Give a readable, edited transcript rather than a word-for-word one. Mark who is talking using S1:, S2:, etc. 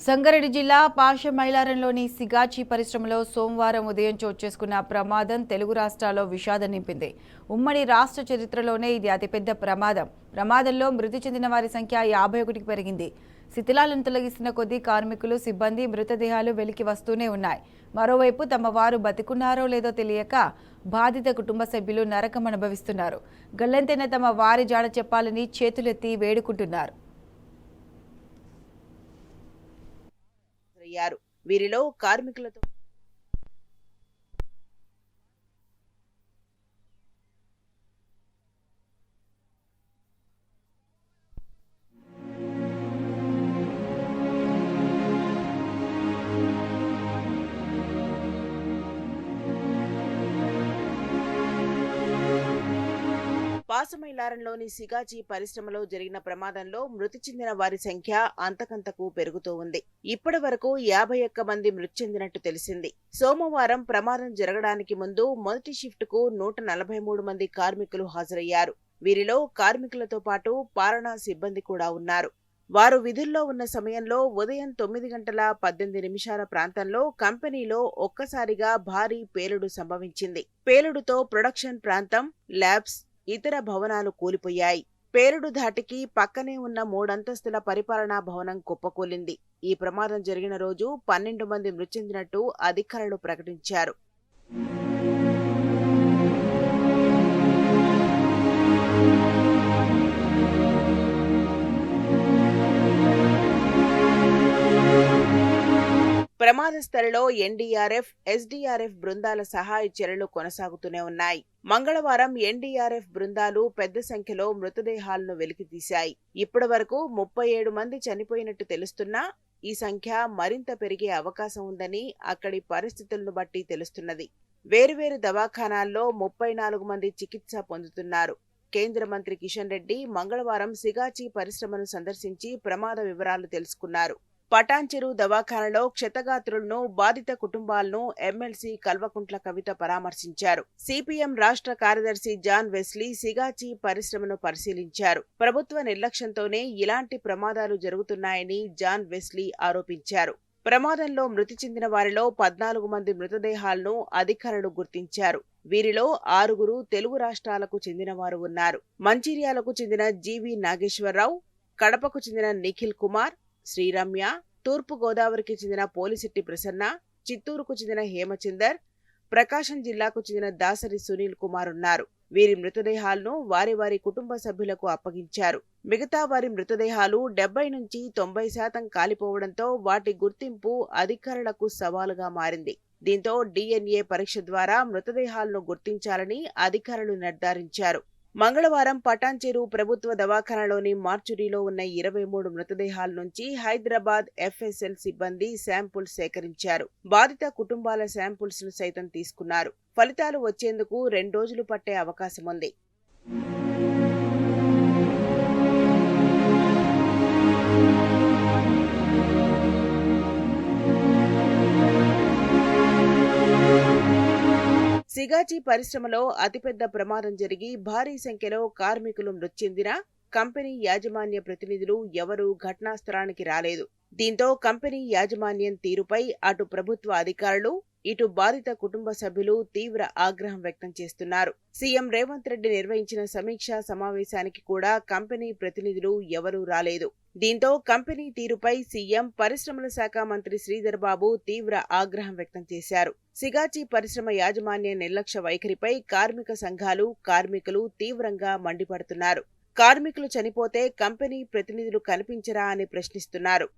S1: సంగారెడ్డి జిల్లా పాషమైలారంలోని సిగాచి పరిశ్రమలో సోమవారం ఉదయం చోటు చేసుకున్న ప్రమాదం తెలుగు రాష్ట్రాల్లో విషాదం నింపింది. ఉమ్మడి రాష్ట్ర చరిత్రలోనే ఇది అతిపెద్ద ప్రమాదం. ప్రమాదంలో మృతి చెందిన వారి సంఖ్య 51కి పెరిగింది. శిథిలాలను తొలగిస్తున్న కొద్దీ కార్మికులు, సిబ్బంది మృతదేహాలు వెలికి వస్తూనే ఉన్నాయి. మరోవైపు తమ వారు బతికున్నారో లేదో తెలియక బాధిత కుటుంబ సభ్యులు నరకం అనుభవిస్తున్నారు. గల్లంతైన తమ వారి జాడ చెప్పాలని చేతులెత్తి వేడుకుంటున్నారు.
S2: వీరిలో కార్మికులతో పాసమైలారంలోని సిగాచి పరిశ్రమలో జరిగిన ప్రమాదంలో మృతి చెందిన వారి సంఖ్య అంతకంతకు పెరుగుతూ ఉంది. ఇప్పటి వరకు 51 మంది మృతి చెందినట్టు తెలిసింది. సోమవారం ప్రమాదం జరగడానికి ముందు మొదటి షిఫ్ట్ కు 143 మంది కార్మికులు హాజరయ్యారు. వీరిలో కార్మికులతో పాటు పాలనా సిబ్బంది కూడా ఉన్నారు. వారు విధుల్లో ఉన్న సమయంలో ఉదయం 9:18 ప్రాంతంలో కంపెనీలో ఒక్కసారిగా భారీ పేలుడు సంభవించింది. పేలుడుతో ప్రొడక్షన్ ప్రాంతం, ల్యాబ్స్, ఇతర భవనాలు కూలిపోయాయి. పేలుడు ధాటికి పక్కనే ఉన్న 3 అంతస్తుల పరిపాలనా భవనం కుప్పకూలింది. ఈ ప్రమాదం జరిగిన రోజు 12 మంది మృతి చెందినట్టు అధికారులు ప్రకటించారు. ప్రమాద స్థలిలో ఎన్డీఆర్ఎఫ్, ఎస్డీఆర్ఎఫ్ బృందాల సహాయ చర్యలు కొనసాగుతూనే ఉన్నాయి. మంగళవారం ఎన్డీఆర్ఎఫ్ బృందాలు పెద్ద సంఖ్యలో మృతదేహాలను వెలికితీశాయి. ఇప్పటి వరకు 37 మంది చనిపోయినట్టు తెలుస్తున్నా ఈ సంఖ్య మరింత పెరిగే అవకాశం ఉందని అక్కడి పరిస్థితులను బట్టి తెలుస్తున్నది. వేరువేరు దవాఖానాల్లో 34 మంది చికిత్స పొందుతున్నారు. కేంద్ర మంత్రి కిషన్ రెడ్డి మంగళవారం సిగాచి పరిశ్రమను సందర్శించి ప్రమాద వివరాలు తెలుసుకున్నారు. పటాన్చెరు దవాఖానలో క్షతగాత్రులను, బాధిత కుటుంబాలను ఎమ్మెల్సీ కల్వకుంట్ల కవిత పరామర్శించారు. సిపిఎం రాష్ట్ర కార్యదర్శి జాన్ వెస్లీ సిగాచి పరిశ్రమను పరిశీలించారు. ప్రభుత్వ నిర్లక్ష్యంతోనే ఇలాంటి ప్రమాదాలు జరుగుతున్నాయని జాన్ వెస్లీ ఆరోపించారు. ప్రమాదంలో మృతి చెందిన వారిలో 14 మంది మృతదేహాలను అధికారులు గుర్తించారు. వీరిలో 6 తెలుగు రాష్ట్రాలకు చెందినవారు ఉన్నారు. మంచిర్యాలకు చెందిన జీవి నాగేశ్వరరావు, కడపకు చెందిన నిఖిల్ కుమార్, శ్రీరమ్య, తూర్పు గోదావరికి చెందిన పోలిశెట్టి ప్రసన్న, చిత్తూరుకు చెందిన హేమచందర్, ప్రకాశం జిల్లాకు చెందిన దాసరి సునీల్ కుమార్ ఉన్నారు. వీరి మృతదేహాలను వారి వారి కుటుంబ సభ్యులకు అప్పగించారు. మిగతా వారి మృతదేహాలు 70 నుంచి 90% కాలిపోవడంతో వాటి గుర్తింపు అధికారులకు సవాలుగా మారింది. దీంతో DNA పరీక్ష ద్వారా మృతదేహాలను గుర్తించాలని అధికారులు నిర్ధారించారు. మంగళవారం పటాన్చెరు ప్రభుత్వ దవాఖానలోని మార్చురీలో ఉన్న 23 మృతదేహాల నుంచి హైదరాబాద్ FSL సిబ్బంది శాంపుల్స్ సేకరించారు. బాధిత కుటుంబాల శాంపుల్స్ ను సైతం తీసుకున్నారు. ఫలితాలు వచ్చేందుకు 2 రోజులు పట్టే అవకాశముంది. సిగాచి పరిశ్రమలో అతిపెద్ద ప్రమాదం జరిగి భారీ సంఖ్యలో కార్మికులు మృతి చెందినా కంపెనీ యాజమాన్య ప్రతినిధులు ఎవరూ ఘటనా స్థలానికి రాలేదు. దీంతో కంపెనీ యాజమాన్యం తీరుపై అటు ప్రభుత్వ అధికారులు, ఇటు బాధిత కుటుంబ సభ్యులు తీవ్ర ఆగ్రహం వ్యక్తం చేస్తున్నారు. సీఎం రేవంత్ రెడ్డి నిర్వహించిన సమీక్షా సమావేశానికి కూడా కంపెనీ ప్రతినిధులు ఎవరూ రాలేదు. దీంతో కంపెనీ తీరుపై సీఎం, పరిశ్రమల శాఖ మంత్రి శ్రీధర్ బాబు తీవ్ర ఆగ్రహం వ్యక్తం చేశారు. సిగాచి పరిశ్రమ యాజమాన్య నిర్లక్ష్య వైఖరిపై కార్మిక సంఘాలు, కార్మికులు తీవ్రంగా మండిపడుతున్నారు. కార్మికులు చనిపోతే కంపెనీ ప్రతినిధులు కనిపించరా అని ప్రశ్నిస్తున్నారు.